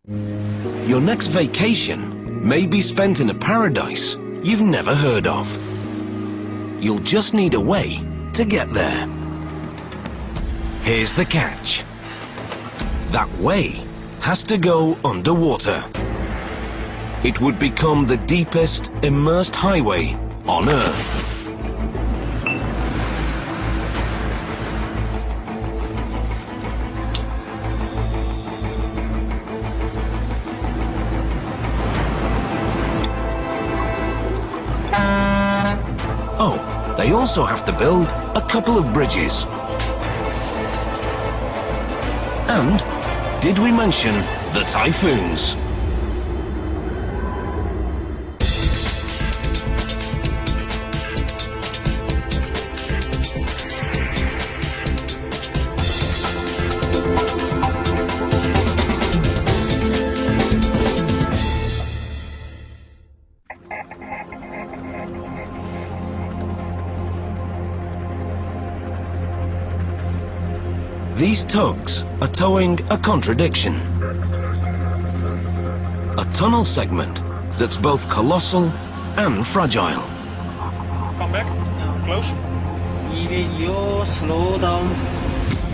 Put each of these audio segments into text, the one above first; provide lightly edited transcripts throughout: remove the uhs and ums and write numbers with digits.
Your next vacation may be spent in a paradise you've never heard of. You'll just need a way to get there. Here's the catch. That way has to go underwater. It would become the deepest immersed highway on Earth. Oh, they also have to build a couple of bridges. And did we mention the typhoons? These tugs are towing a contradiction. A tunnel segment that's both colossal and fragile. Come back, close. Slow down.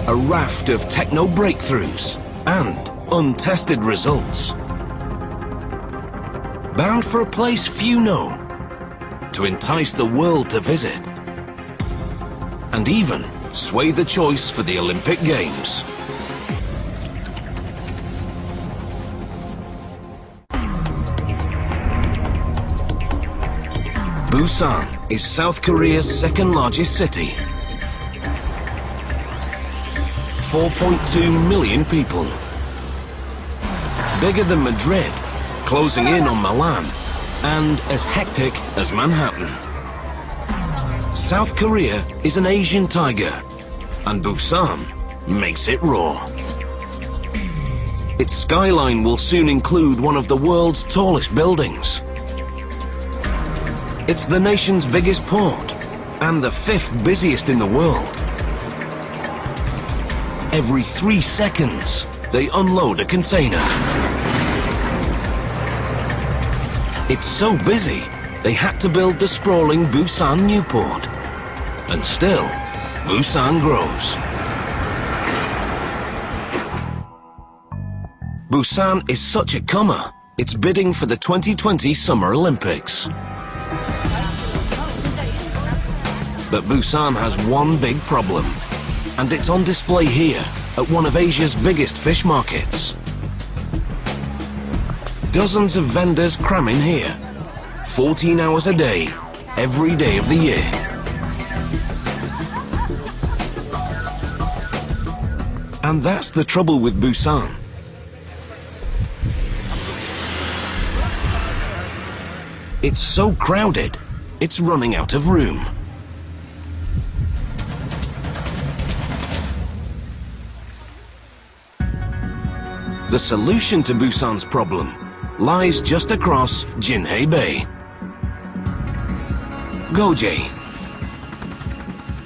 A raft of techno breakthroughs and untested results. Bound for a place few know, to entice the world to visit. And even sway the choice for the Olympic Games. Busan is South Korea's second largest city. 4.2 million people. Bigger than Madrid, closing in on Milan, and as hectic as Manhattan. South Korea is an Asian tiger, and Busan makes it roar. Its skyline will soon include one of the world's tallest buildings. It's the nation's biggest port, and the 5th busiest in the world. Every 3 seconds, they unload a container. It's so busy, they had to build the sprawling Busan New Port. And still, Busan grows. Busan is such a comer, it's bidding for the 2020 Summer Olympics. But Busan has one big problem, and it's on display here at one of Asia's biggest fish markets. Dozens of vendors cram in here, 14 hours a day, every day of the year. And that's the trouble with Busan. It's so crowded, it's running out of room. The solution to Busan's problem lies just across Jinhae Bay. Gojae,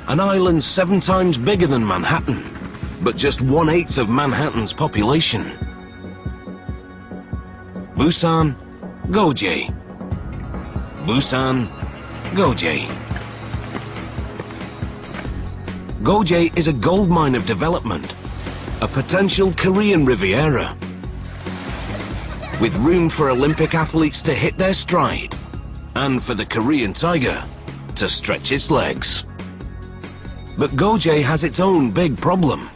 an island 7 times bigger than Manhattan, but just 1/8 of Manhattan's population. Busan, Gojae. Busan, Gojae. Gojae is a gold mine of development, a potential Korean Riviera, with room for Olympic athletes to hit their stride, and for the Korean tiger to stretch its legs. But Gojae has its own big problem: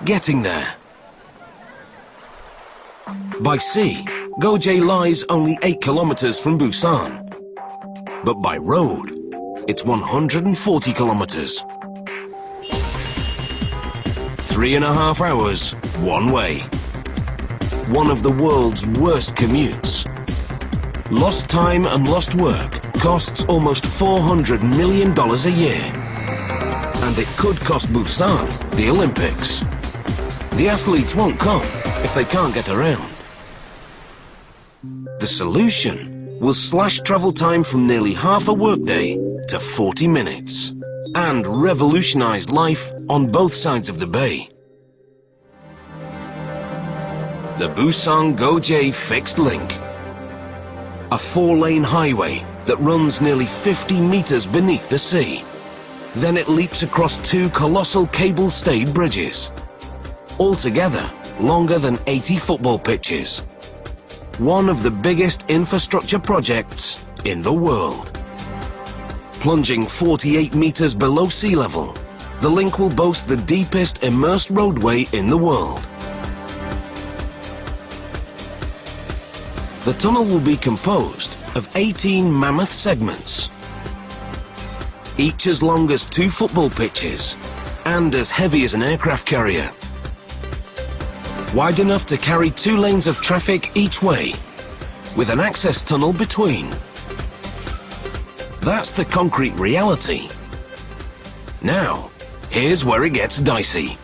getting there. By sea, Gojae lies only 8 kilometers from Busan, but by road, it's 140 kilometers. 3.5 hours, one way. One of the world's worst commutes. Lost time and lost work costs almost $400 million a year. And it could cost Busan the Olympics. The athletes won't come if they can't get around. The solution will slash travel time from nearly half a workday to 40 minutes and revolutionize life on both sides of the bay. The Busan-Goje Fixed Link. A 4-lane highway that runs nearly 50 meters beneath the sea. Then it leaps across 2 colossal cable-stayed bridges. Altogether, longer than 80 football pitches. One of the biggest infrastructure projects in the world. Plunging 48 meters below sea level, the link will boast the deepest immersed roadway in the world. The tunnel will be composed of 18 mammoth segments, each as long as 2 football pitches and as heavy as an aircraft carrier. Wide enough to carry 2 lanes of traffic each way, with an access tunnel between. That's the concrete reality. Now, here's where it gets dicey.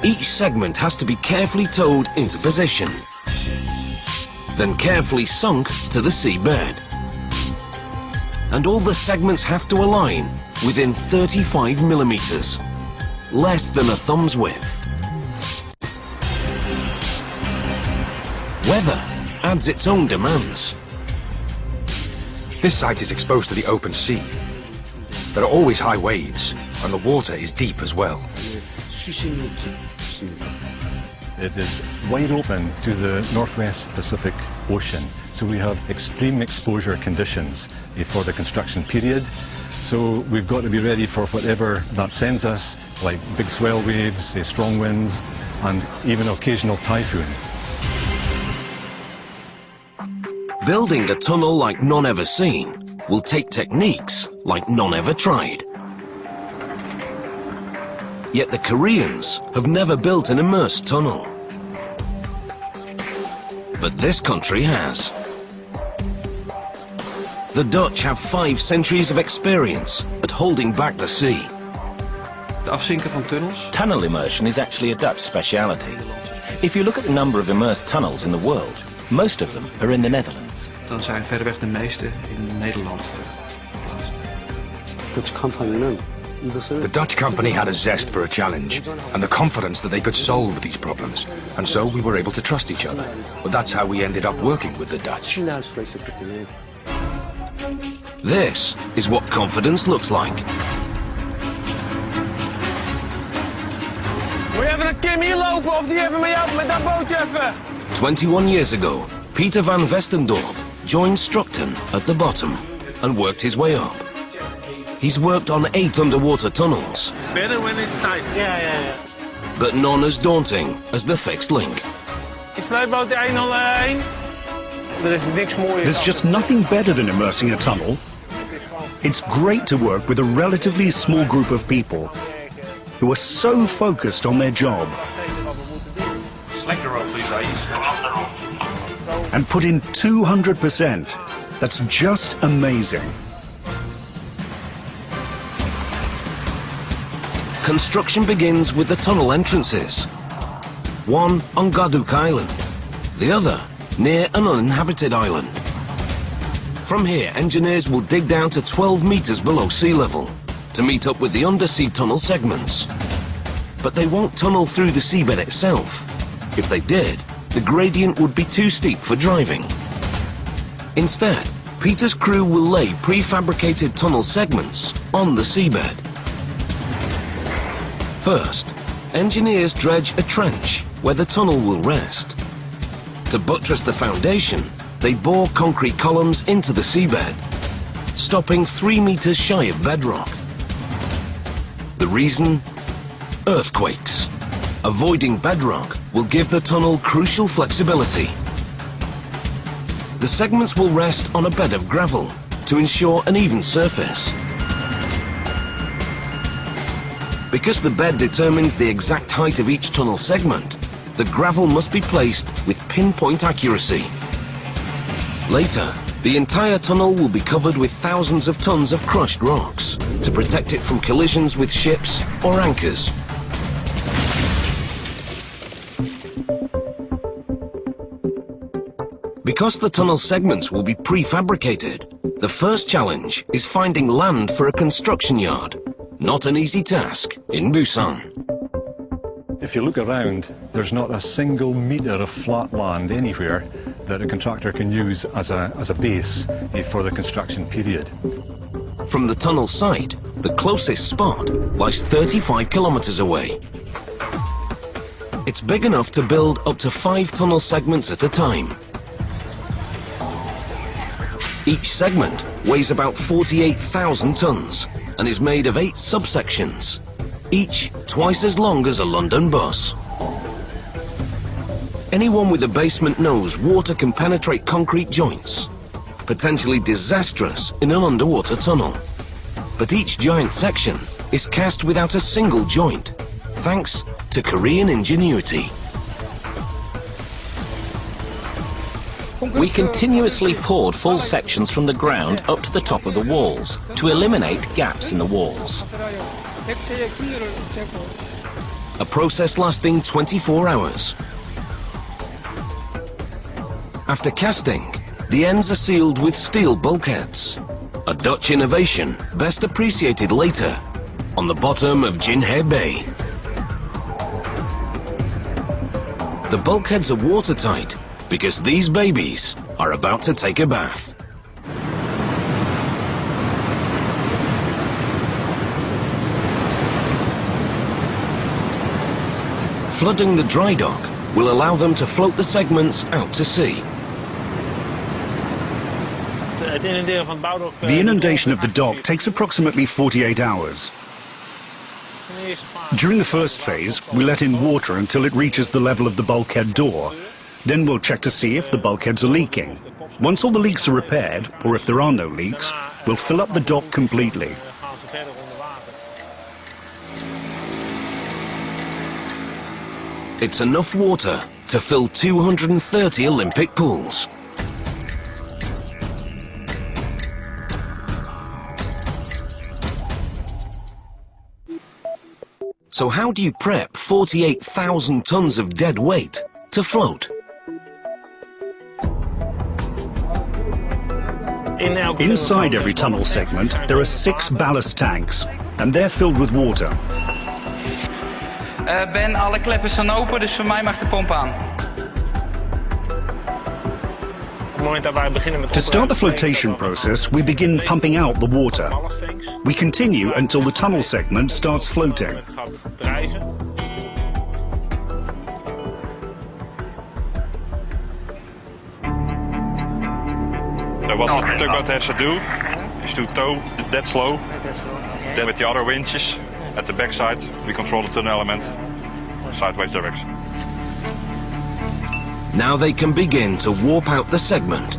Each segment has to be carefully towed into position, then carefully sunk to the seabed. And all the segments have to align within 35 millimeters, less than a thumb's width. Weather adds its own demands. This site is exposed to the open sea. There are always high waves, and the water is deep as well. It is wide open to the Northwest Pacific Ocean, so we have extreme exposure conditions for the construction period. So we've got to be ready for whatever that sends us, like big swell waves, strong winds, and even occasional typhoon. Building a tunnel like none ever seen will take techniques like none ever tried. Yet the Koreans have never built an immersed tunnel. But this country has. The Dutch have 5 centuries of experience at holding back the sea. De afzinken van tunnels. Tunnel immersion is actually a Dutch speciality. If you look at the number of immersed tunnels in the world, most of them are in the Netherlands. Dan zijn verreweg de meeste in Nederland geplaatst. The Dutch company had a zest for a challenge, and the confidence that they could solve these problems, and so we were able to trust each other. But that's how we ended up working with the Dutch. This is what confidence looks like. Moet je even naar Kim hier lopen of die even met jou met dat bootje even? 21 years ago, Peter van Westendorp joined Structon at the bottom and worked his way up. He's worked on 8 underwater tunnels. Better when it's tight. Yeah. But none as daunting as the fixed link. Die sluitboot 101. Er is niks mooier. There's just nothing better than immersing a tunnel. It's great to work with a relatively small group of people who are so focused on their job Slick the rope, please, and put in 200%. That's just amazing. Construction begins with the tunnel entrances. One on Gaduk Island, the other near an uninhabited island. From here, engineers will dig down to 12 meters below sea level to meet up with the undersea tunnel segments. But they won't tunnel through the seabed itself. If they did, the gradient would be too steep for driving. Instead, Peter's crew will lay prefabricated tunnel segments on the seabed. First, engineers dredge a trench where the tunnel will rest. To buttress the foundation, they bore concrete columns into the seabed, stopping 3 meters shy of bedrock. The reason? Earthquakes. Avoiding bedrock will give the tunnel crucial flexibility. The segments will rest on a bed of gravel to ensure an even surface. Because the bed determines the exact height of each tunnel segment, the gravel must be placed with pinpoint accuracy. Later, the entire tunnel will be covered with thousands of tons of crushed rocks to protect it from collisions with ships or anchors. Because the tunnel segments will be prefabricated, the first challenge is finding land for a construction yard. Not an easy task in Busan. If you look around, there's not a single metre of flat land anywhere that a contractor can use as a base for the construction period. From the tunnel site, the closest spot lies 35 kilometres away. It's big enough to build up to 5 tunnel segments at a time. Each segment weighs about 48,000 tons and is made of 8 subsections, each twice as long as a London bus. Anyone with a basement knows water can penetrate concrete joints, potentially disastrous in an underwater tunnel. But each giant section is cast without a single joint, thanks to Korean ingenuity. We continuously poured full sections from the ground up to the top of the walls to eliminate gaps in the walls. A process lasting 24 hours. After casting, the ends are sealed with steel bulkheads, a Dutch innovation best appreciated later on the bottom of Jinhae Bay. The bulkheads are watertight because these babies are about to take a bath. Flooding the dry dock will allow them to float the segments out to sea. The inundation of the dock takes approximately 48 hours. During the first phase, we let in water until it reaches the level of the bulkhead door. Then we'll check to see if the bulkheads are leaking. Once all the leaks are repaired, or if there are no leaks, we'll fill up the dock completely. It's enough water to fill 230 Olympic pools. So how do you prep 48,000 tons of dead weight to float? Inside every tunnel segment, there are 6 ballast tanks, and they're filled with water. Ben, alle kleppen staan open, dus voor mij mag de pomp aan. To start the flotation process, we begin pumping out the water. We continue until the tunnel segment starts floating. So what the tugboat has to do is to tow that slow. Then with the other winches at the backside, we control the tunnel element sideways direction. Now they can begin to warp out the segment.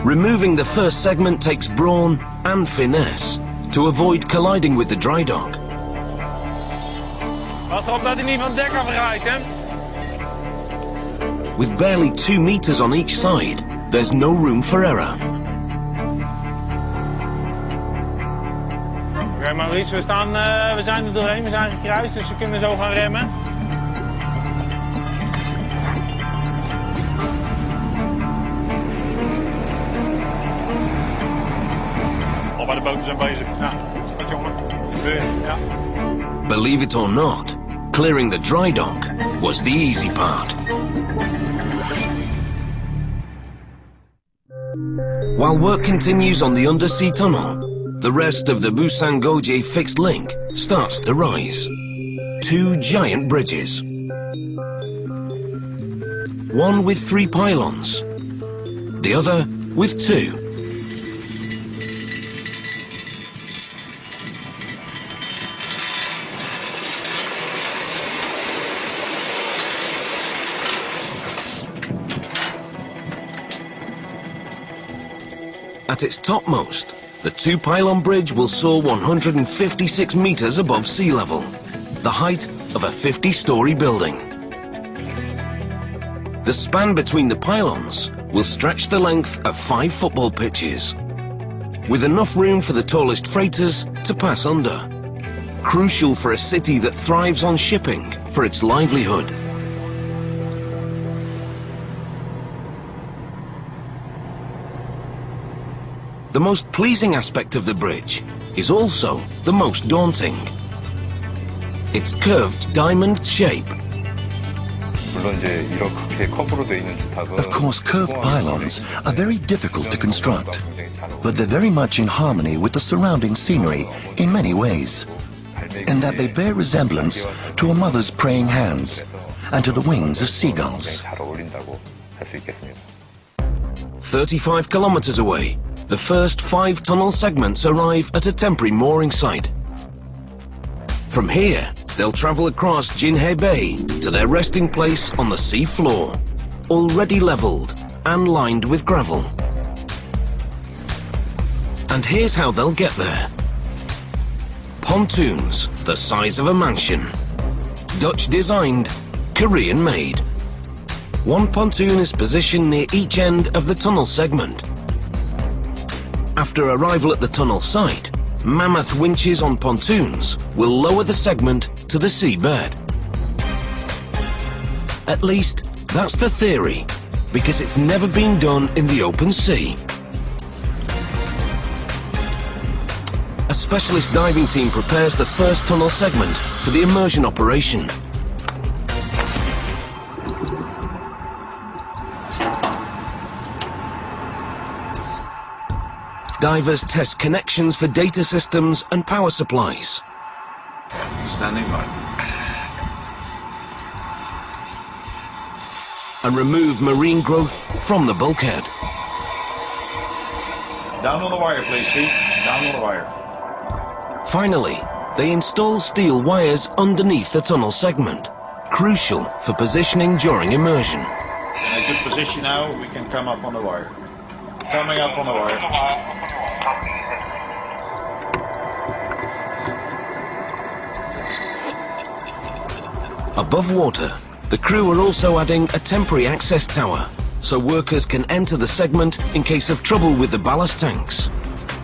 Removing the first segment takes brawn and finesse to avoid colliding with the dry dock. With barely 2 meters on each side, there's no room for error. Oké, Maurice, we zijn er doorheen, we zijn gekruist, dus we kunnen zo gaan remmen. Al bij de boten zijn bezig. Ja, goed jongen. Ja. Believe it or not, clearing the dry dock was the easy part. While work continues on the undersea tunnel, the rest of the Busan-Goje fixed link starts to rise. 2 giant bridges. One with 3 pylons, the other with 2. At its topmost, the 2-pylon bridge will soar 156 meters above sea level, the height of a 50-story building. The span between the pylons will stretch the length of 5 football pitches, with enough room for the tallest freighters to pass under. Crucial for a city that thrives on shipping for its livelihood. The most pleasing aspect of the bridge is also the most daunting. Its curved diamond shape. Of course, curved pylons are very difficult to construct, but they're very much in harmony with the surrounding scenery in many ways, in that they bear resemblance to a mother's praying hands and to the wings of seagulls. 35 kilometers away, the first 5 tunnel segments arrive at a temporary mooring site. From here, they'll travel across Jinhae Bay to their resting place on the sea floor, already leveled and lined with gravel. And here's how they'll get there. Pontoons the size of a mansion. Dutch designed, Korean made. One pontoon is positioned near each end of the tunnel segment. After arrival at the tunnel site, mammoth winches on pontoons will lower the segment to the seabed. At least, that's the theory, because it's never been done in the open sea. A specialist diving team prepares the first tunnel segment for the immersion operation. Divers test connections for data systems and power supplies. Standing by. And remove marine growth from the bulkhead. Down on the wire, please, Steve. Down on the wire. Finally, they install steel wires underneath the tunnel segment, crucial for positioning during immersion. In a good position now, we can come up on the wire. Coming up on the wire. Above water, the crew are also adding a temporary access tower, so workers can enter the segment in case of trouble with the ballast tanks.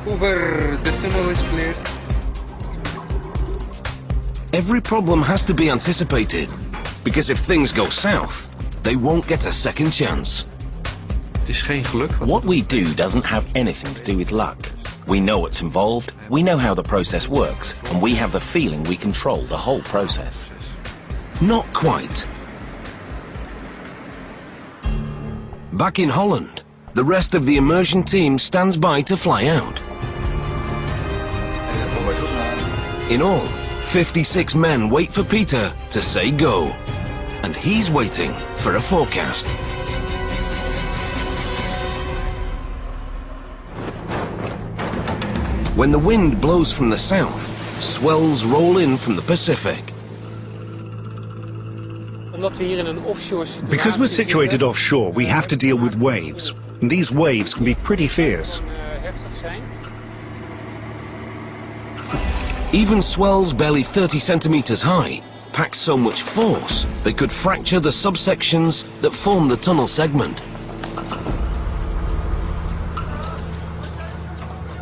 Over, the tunnel is clear. Every problem has to be anticipated, because if things go south, they won't get a second chance. What we do doesn't have anything to do with luck. We know what's involved, we know how the process works, and we have the feeling we control the whole process. Not quite. Back in Holland, the rest of the immersion team stands by to fly out. In all, 56 men wait for Peter to say go, and he's waiting for a forecast. When the wind blows from the south, swells roll in from the Pacific. Because we're situated offshore, we have to deal with waves, and these waves can be pretty fierce. Even swells barely 30 centimeters high pack so much force they could fracture the subsections that form the tunnel segment.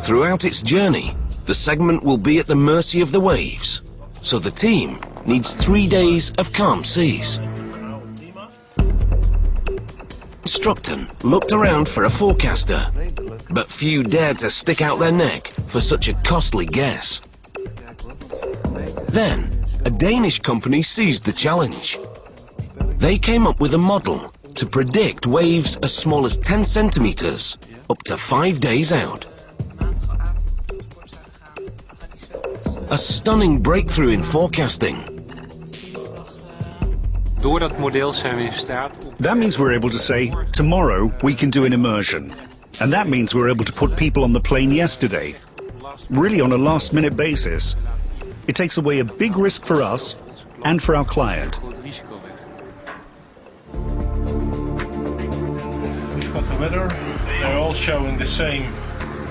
Throughout its journey, the segment will be at the mercy of the waves, so the team needs 3 days of calm seas. Structon looked around for a forecaster, but few dared to stick out their neck for such a costly guess. Then, a Danish company seized the challenge. They came up with a model to predict waves as small as 10 centimeters, up to 5 days out. A stunning breakthrough in forecasting. That means we're able to say, tomorrow we can do an immersion. And that means we're able to put people on the plane yesterday. Really on a last-minute basis. It takes away a big risk for us and for our client. We've got the weather. They're all showing the same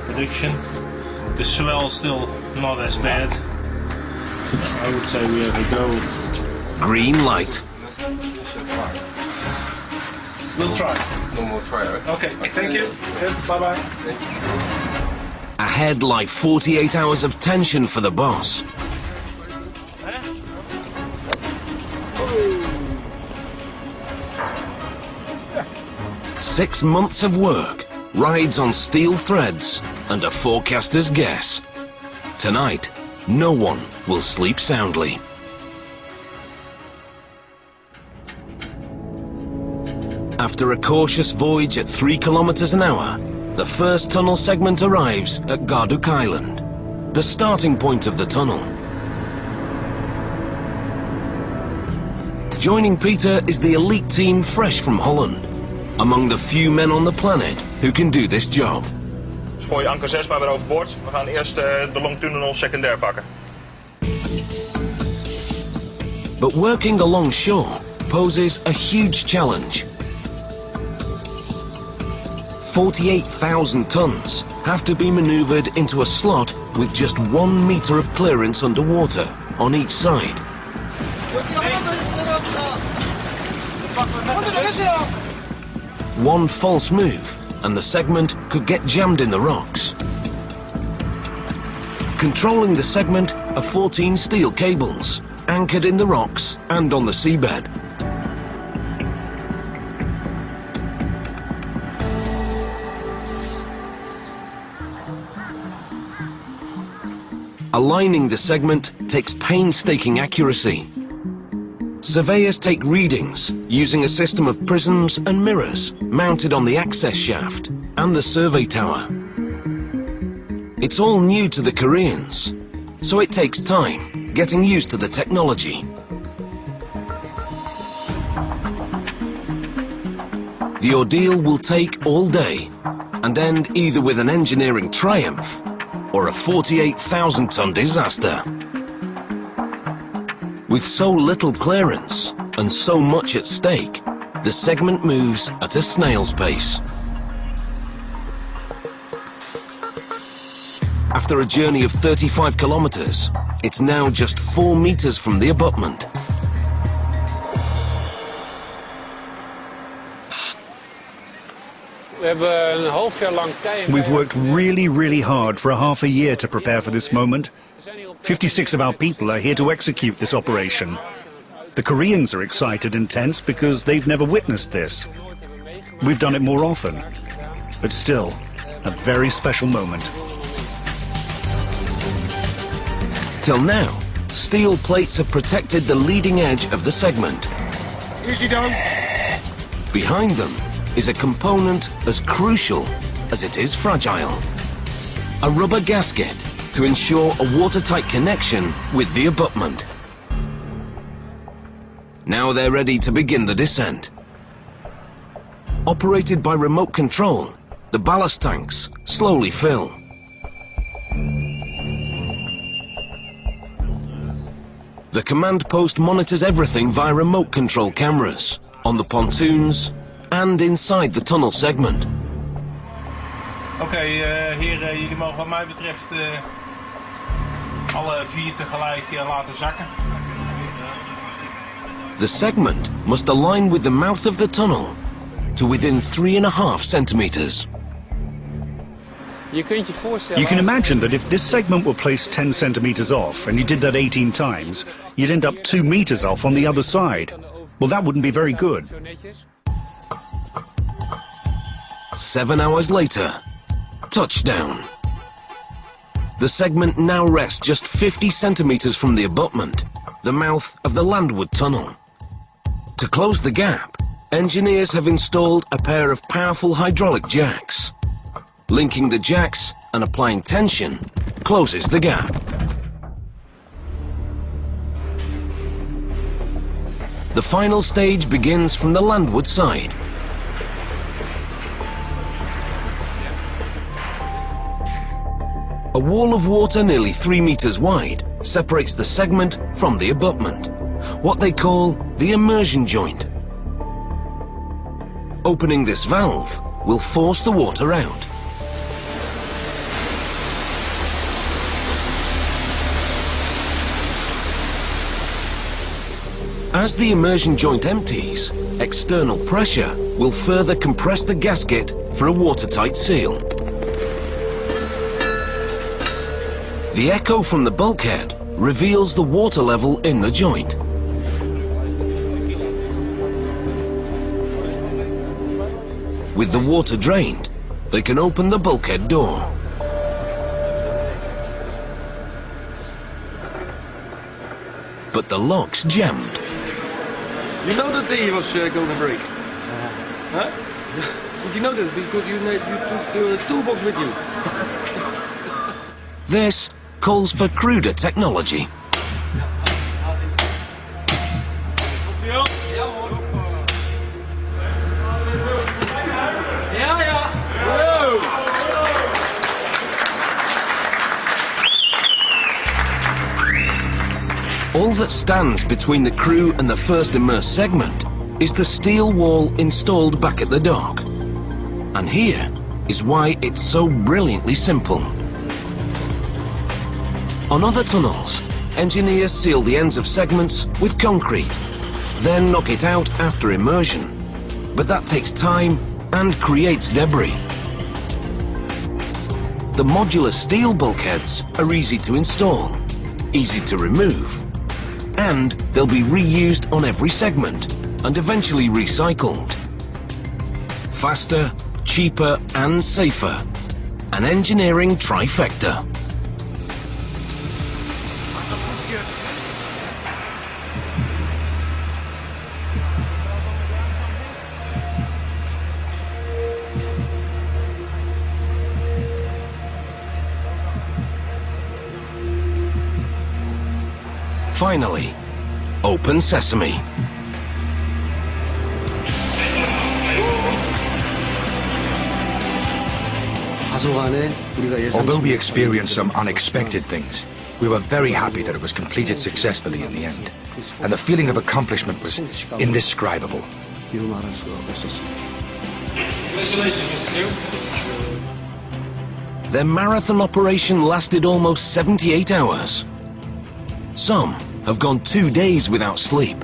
prediction. The swell still not as bad. I would say we have a go. Green light. We'll try. No more try, right? Okay, thank you. Yes, bye-bye. Ahead lie 48 hours of tension for the boss. Six months of work, rides on steel threads, and a forecaster's guess. Tonight, no one will sleep soundly. After a cautious voyage at 3 kilometers an hour, the first tunnel segment arrives at Garduc Island, the starting point of the tunnel. Joining Peter is the elite team fresh from Holland, among the few men on the planet who can do this job. Gooi anker 6 maar weer overboord. We gaan eerst de longtunnel secundair pakken. But working along shore poses a huge challenge. 48,000 tons have to be maneuvered into a slot with just 1 meter of clearance underwater on each side. One false move and the segment could get jammed in the rocks. Controlling the segment are 14 steel cables, anchored in the rocks and on the seabed. Aligning the segment takes painstaking accuracy. Surveyors take readings using a system of prisms and mirrors mounted on the access shaft and the survey tower. It's all new to the Koreans, so it takes time getting used to the technology. The ordeal will take all day and end either with an engineering triumph or a 48,000-ton disaster. With so little clearance and so much at stake, the segment moves at a snail's pace. After a journey of 35 kilometers, it's now just 4 meters from the abutment. We've worked really hard for a half a year to prepare for this moment. 56 of our people are here to execute this operation. The Koreans are excited and tense because they've never witnessed this. We've done it more often, but still, a very special moment. Till now, steel plates have protected the leading edge of the segment. Easy down. Behind them is a component as crucial as it is fragile. A rubber gasket to ensure a watertight connection with the abutment. Now they're ready to begin the descent. Operated by remote control, the ballast tanks slowly fill. The command post monitors everything via remote control cameras, on the pontoons and inside the tunnel segment. Oké, heren, jullie mogen wat mij betreft alle 4 tegelijk laten zakken. The segment must align with the mouth of the tunnel to within 3.5 centimeters. You can imagine that if this segment were placed 10 centimeters off and you did that 18 times, you'd end up 2 meters off on the other side. Well, that wouldn't be very good. 7 hours later, touchdown. The segment now rests just 50 centimeters from the abutment, the mouth of the landward tunnel. To close the gap, engineers have installed a pair of powerful hydraulic jacks. Linking the jacks and applying tension closes the gap. The final stage begins from the landward side. A wall of water nearly 3 meters wide separates the segment from the abutment, what they call the immersion joint. Opening this valve will force the water out. As the immersion joint empties, external pressure will further compress the gasket for a watertight seal. The echo from the bulkhead reveals the water level in the joint. With the water drained, they can open the bulkhead door. but the lock's jammed. You know that he was going to break? Huh? Did you know that? Because you took the toolbox with you. This calls for cruder technology. All that stands between the crew and the first immersed segment is the steel wall installed back at the dock. And here is why it's so brilliantly simple. On other tunnels, engineers seal the ends of segments with concrete, then knock it out after immersion. But that takes time and creates debris. The modular steel bulkheads are easy to install, easy to remove, and they'll be reused on every segment and eventually recycled. Faster, cheaper and safer. An engineering trifecta. Finally, open sesame. Although we experienced some unexpected things, we were very happy that it was completed successfully in the end. And the feeling of accomplishment was indescribable. Their marathon operation lasted almost 78 hours. Some have gone 2 days without sleep.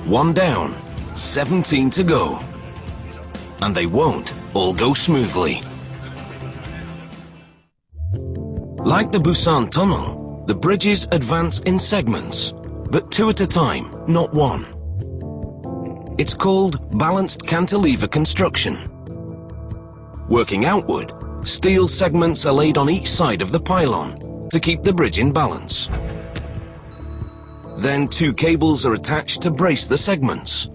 1 down, 17 to go. And they won't all go smoothly. Like the Busan Tunnel, the bridges advance in segments, but 2 at a time, not 1. It's called balanced cantilever construction. Working outward, steel segments are laid on each side of the pylon to keep the bridge in balance. Then 2 cables are attached to brace the segments.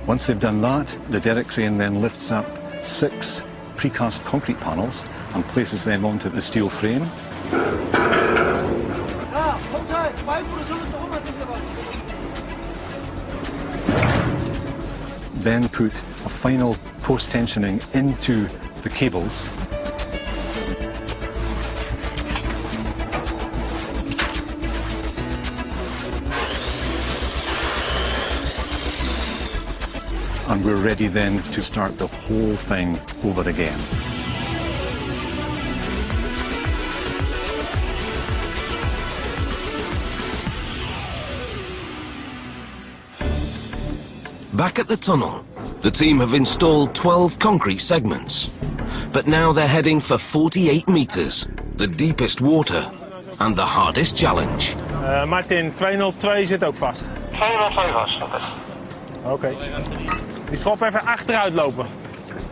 Once they've done that, the derrick crane then lifts up 6 precast concrete panels and places them onto the steel frame. Then put a final post-tensioning into the cables. And we're ready then to start the whole thing over again. Back at the tunnel, the team have installed 12 concrete segments. But now they're heading for 48 meters, the deepest water and the hardest challenge. Martin, 202 zit ook vast. 202 vast, Oké. Die schop even achteruit lopen.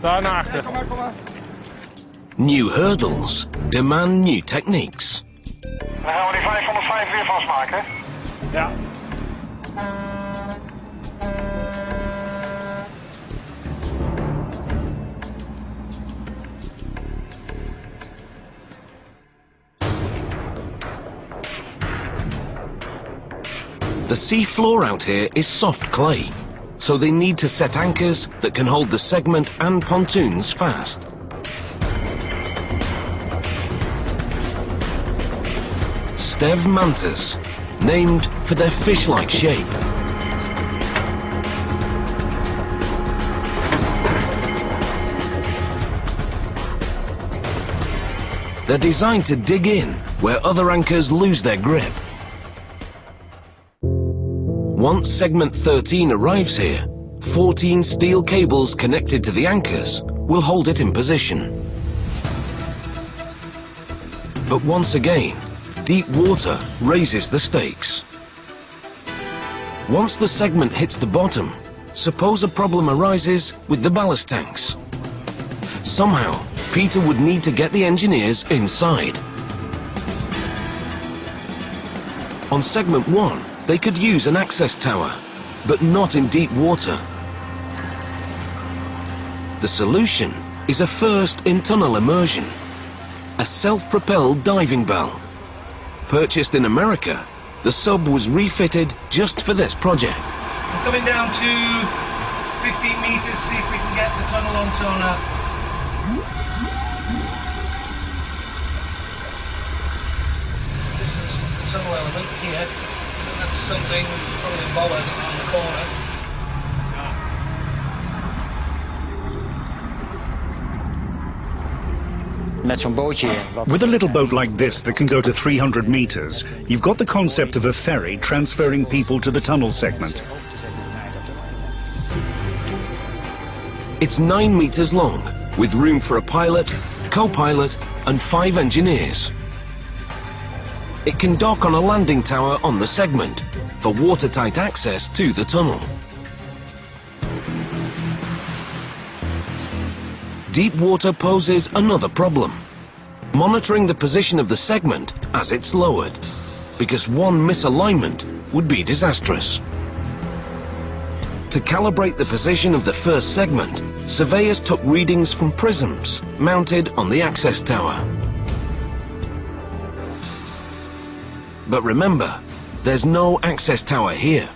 Daar naar achter. New hurdles demand new techniques. Dan gaan we die 505 weer vastmaken. Ja. The sea floor out here is soft clay, so they need to set anchors that can hold the segment and pontoons fast. Stev mantas, named for their fish-like shape. They're designed to dig in where other anchors lose their grip. Once segment 13 arrives here, 14 steel cables connected to the anchors will hold it in position. But once again, deep water raises the stakes. Once the segment hits the bottom, suppose a problem arises with the ballast tanks. Somehow, Peter would need to get the engineers inside. On segment 1, they could use an access tower, but not in deep water. The solution is a first in tunnel immersion, a self-propelled diving bell. Purchased in America, the sub was refitted just for this project. We're coming down to 15 meters, see if we can get the tunnel on sonar. This is the tunnel element here. That's something probably bollard on the corner. With a little boat like this that can go to 300 meters, you've got the concept of a ferry transferring people to the tunnel segment. It's 9 meters long, with room for a pilot, co-pilot, and 5 engineers. It can dock on a landing tower on the segment for watertight access to the tunnel. Deep water poses another problem. Monitoring the position of the segment as it's lowered, because one misalignment would be disastrous. To calibrate the position of the first segment, surveyors took readings from prisms mounted on the access tower. But remember, there's no access tower here.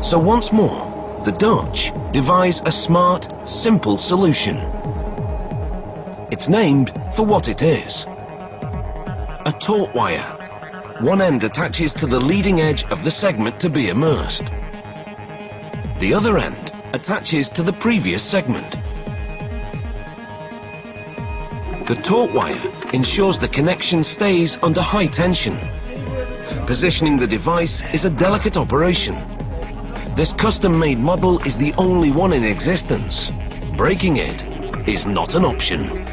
So once more, the Dutch devise a smart, simple solution. It's named for what it is. A taut wire. One end attaches to the leading edge of the segment to be immersed. The other end attaches to the previous segment. The taut wire ensures the connection stays under high tension. Positioning the device is a delicate operation. This custom-made model is the only one in existence. Breaking it is not an option.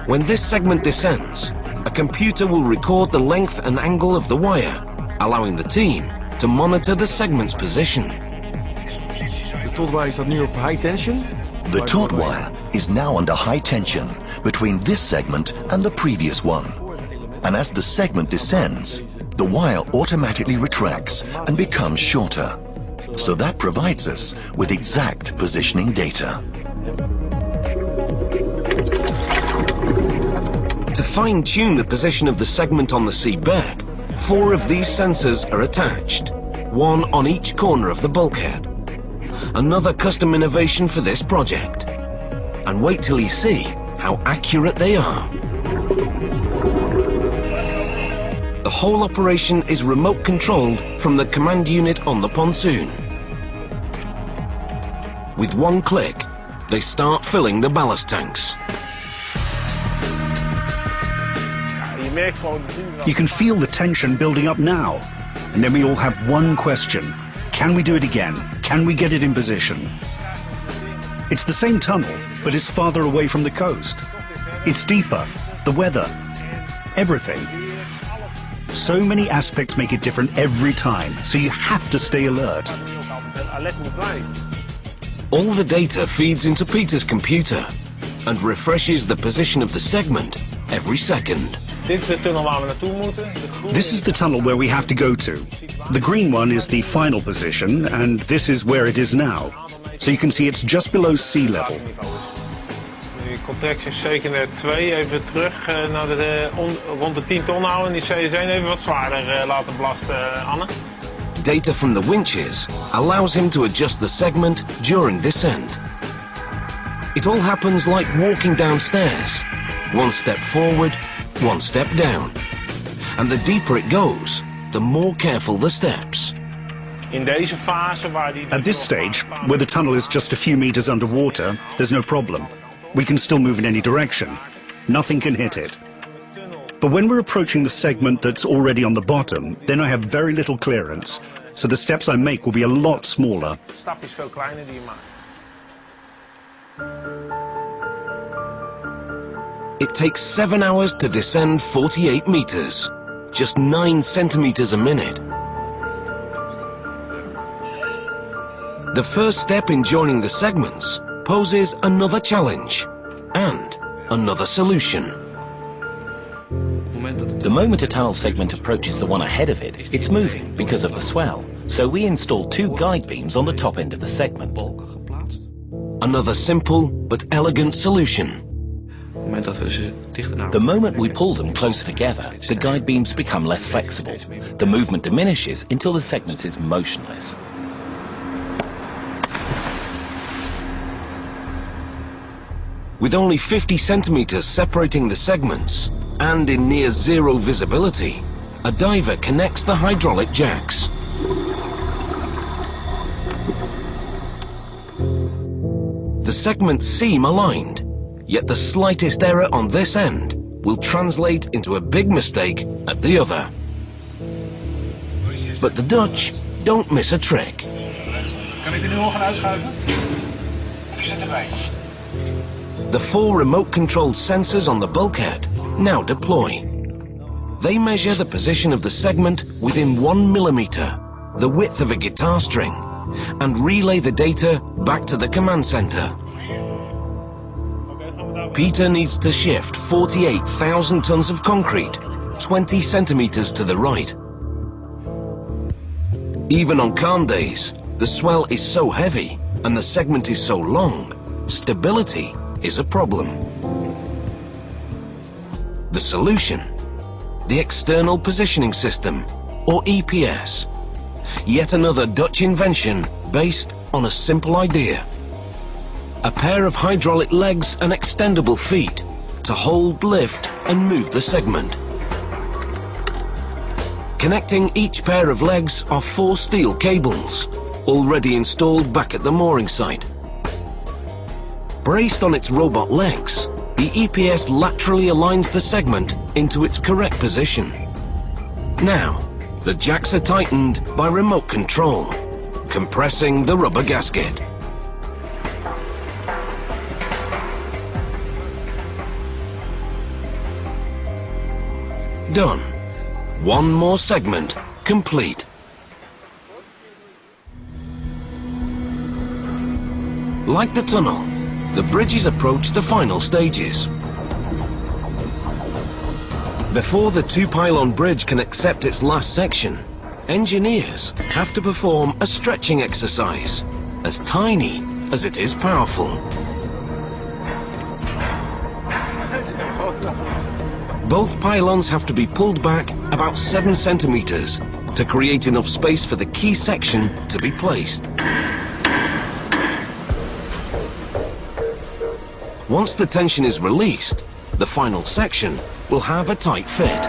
When this segment descends, a computer will record the length and angle of the wire, allowing the team to monitor the segment's position. The taut wire is nu op high tension. The taut wire is now under high tension between this segment and the previous one. And as the segment descends, the wire automatically retracts and becomes shorter. So that provides us with exact positioning data. To fine-tune the position of the segment on the seabed, 4 of these sensors are attached, 1 on each corner of the bulkhead. Another custom innovation for this project. And wait till you see how accurate they are. The whole operation is remote controlled from the command unit on the pontoon. With one click, they start filling the ballast tanks. You can feel the tension building up now. And then we all have one question. Can we do it again? Can we get it in position? It's the same tunnel, but it's farther away from the coast. It's deeper, the weather, everything. So many aspects make it different every time, so you have to stay alert. All the data feeds into Peter's computer and refreshes the position of the segment every second. This is the tunnel where we have to go to. The green one is the final position, and this is where it is now. So you can see it's just below sea level. Contract is zeker 2, even terug naar de rond de 10 ton houden en die CS1 even wat zwaarder laten belasten, Anne. Data from the winches allows him to adjust the segment during descent. It all happens like walking downstairs. 1 step forward, 1 step down. And the deeper it goes, the more careful the steps. At this stage, where the tunnel is just a few meters underwater, there's no problem. We can still move in any direction. Nothing can hit it. But when we're approaching the segment that's already on the bottom, then I have very little clearance, so the steps I make will be a lot smaller. It takes 7 hours to descend 48 meters, just 9 centimeters a minute. The first step in joining the segments poses another challenge and another solution. Op het The moment a tile segment approaches the one ahead of it, it's moving because of the swell. So we install 2 guide beams on the top end of the segment. Another simple but elegant solution. The moment we pull them closer together, the guide beams become less flexible. The movement diminishes until the segment is motionless. With only 50 centimeters separating the segments, and in near zero visibility, a diver connects the hydraulic jacks. The segments seem aligned, yet the slightest error on this end will translate into a big mistake at the other. But the Dutch don't miss a trick. Kan ik die nu al gaan uitschuiven? The 4 remote-controlled sensors on the bulkhead now deploy. They measure the position of the segment within 1 millimeter, the width of a guitar string, and relay the data back to the command center. Peter needs to shift 48,000 tons of concrete, 20 centimeters to the right. Even on calm days, the swell is so heavy and the segment is so long, stability is a problem. The solution? The External Positioning System, or EPS. Yet another Dutch invention based on a simple idea. A pair of hydraulic legs and extendable feet to hold, lift and move the segment. Connecting each pair of legs are 4 steel cables, already installed back at the mooring site. Braced on its robot legs, the EPS laterally aligns the segment into its correct position. Now, the jacks are tightened by remote control, compressing the rubber gasket. Done. One more segment complete. Like the tunnel, the bridges approach the final stages. Before the 2-pylon bridge can accept its last section, engineers have to perform a stretching exercise, as tiny as it is powerful. Both pylons have to be pulled back about 7 centimeters to create enough space for the key section to be placed. Once the tension is released, the final section will have a tight fit.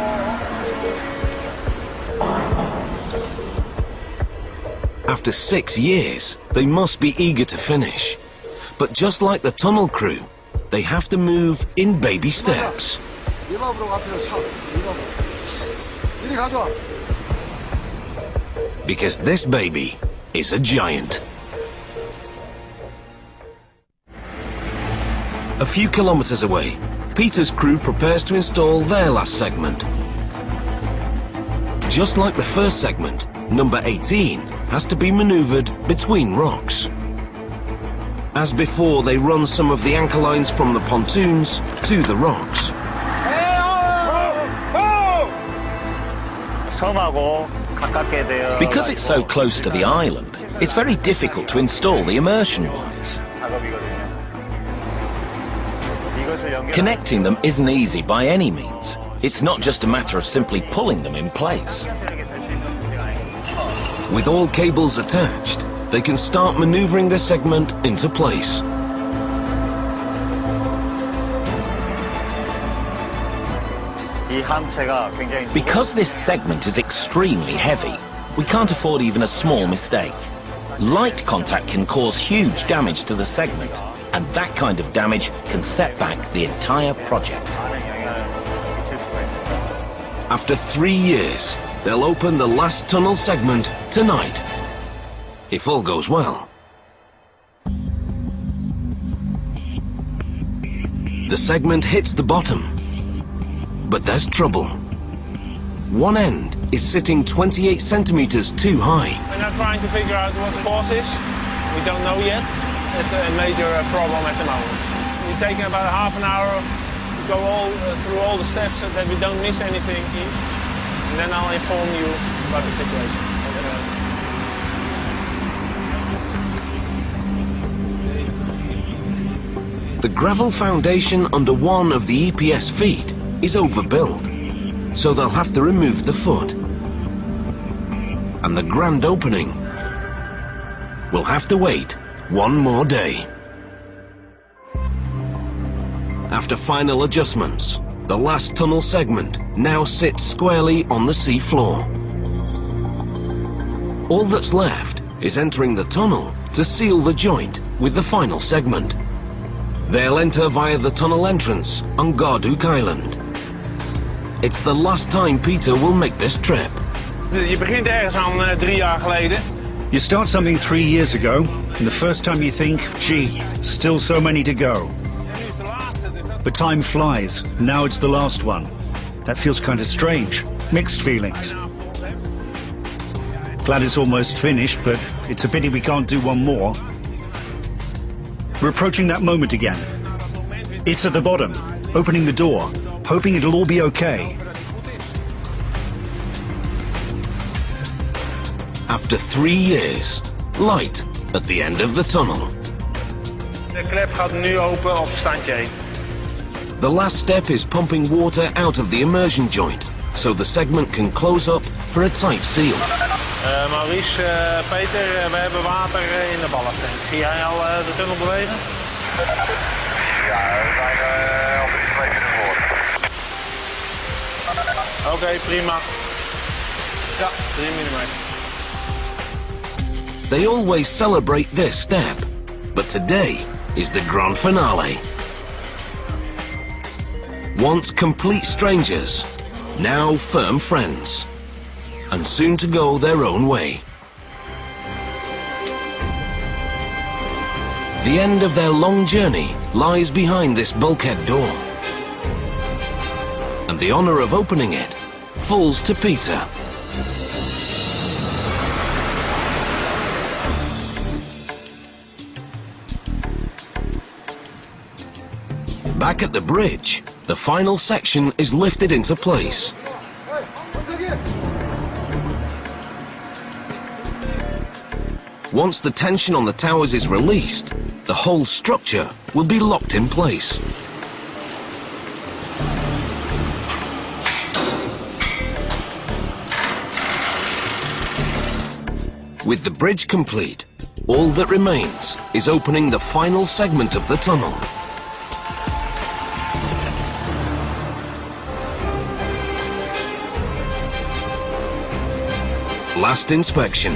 After 6 years, they must be eager to finish. But just like the tunnel crew, they have to move in baby steps. Because this baby is a giant. A few kilometers away, Peter's crew prepares to install their last segment. Just like the first segment, number 18 has to be maneuvered between rocks. As before, they run some of the anchor lines from the pontoons to the rocks. Because it's so close to the island, it's very difficult to install the immersion wires. Connecting them isn't easy by any means. It's not just a matter of simply pulling them in place. With all cables attached, they can start maneuvering the segment into place. Because this segment is extremely heavy, we can't afford even a small mistake. Light contact can cause huge damage to the segment, and that kind of damage can set back the entire project. After 3 years, they'll open the last tunnel segment tonight, if all goes well. The segment hits the bottom, but there's trouble. One end is sitting 28 centimeters too high. We're now trying to figure out what the cause is. We don't know yet. It's a major problem at the moment. We're taking about half an hour to go through all the steps so that we don't miss anything, and then I'll inform you about the situation. The gravel foundation under one of the EPS feet is overbuilt, so they'll have to remove the foot. And the grand opening will have to wait one more day. After final adjustments, the last tunnel segment now sits squarely on the sea floor. All that's left is entering the tunnel to seal the joint with the final segment. They'll enter via the tunnel entrance on Duong Island. It's the last time Peter will make this trip. Je begint ergens aan 3 jaar geleden. You start something 3 years ago, and the first time you think, gee, still so many to go. But time flies. Now it's the last one. That feels kind of strange. Mixed feelings. Glad it's almost finished, but it's a pity we can't do one more. We're approaching that moment again. It's at the bottom, opening the door, hoping it'll all be okay. After 3 years, light at the end of the tunnel. De klep gaat nu open op standje 1. The last step is pumping water out of the immersion joint, so the segment can close up for a tight seal. Maurice, Peter, we hebben water in de ballentank. Zie jij al de tunnel bewegen? Ja, we zijn al 3 meter ervoor. Oké, prima. Ja, 3 mm. They always celebrate this step, but today is the grand finale. Once complete strangers, now firm friends, and soon to go their own way. The end of their long journey lies behind this bulkhead door, and the honor of opening it falls to Peter. Back at the bridge, the final section is lifted into place. Once the tension on the towers is released, the whole structure will be locked in place. With the bridge complete, all that remains is opening the final segment of the tunnel. Last inspection.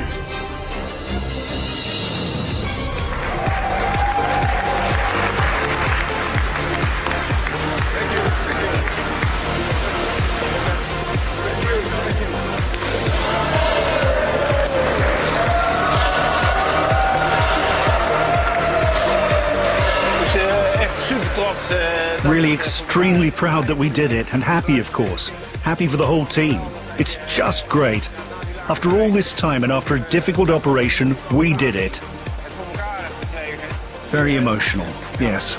Really extremely proud that we did it, and happy, of course. Happy for the whole team. It's just great. After all this time and after a difficult operation, we did it. Very emotional, yes.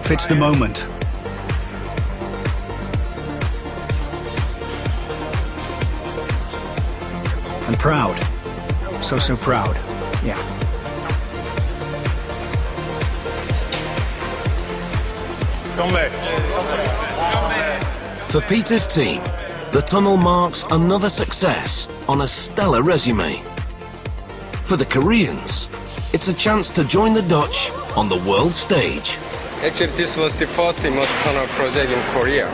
Fits the moment. And proud. So proud. Yeah. Come back. For Peter's team, the tunnel marks another success on a stellar resume. For the Koreans, it's a chance to join the Dutch on the world stage. Actually, this was the first immersed tunnel project in Korea.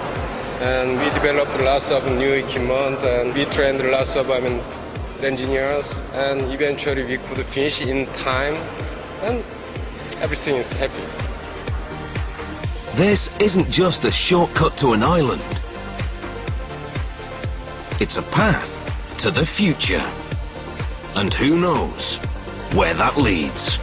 And we developed lots of new equipment, and we trained lots of engineers, and eventually we could finish in time, and everything is happy. This isn't just a shortcut to an island. It's a path to the future. And who knows where that leads.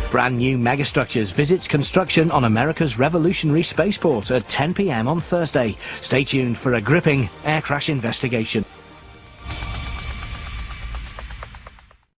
Brand new megastructures visits construction on America's revolutionary spaceport at 10 p.m. on Thursday. Stay tuned for a gripping air crash investigation.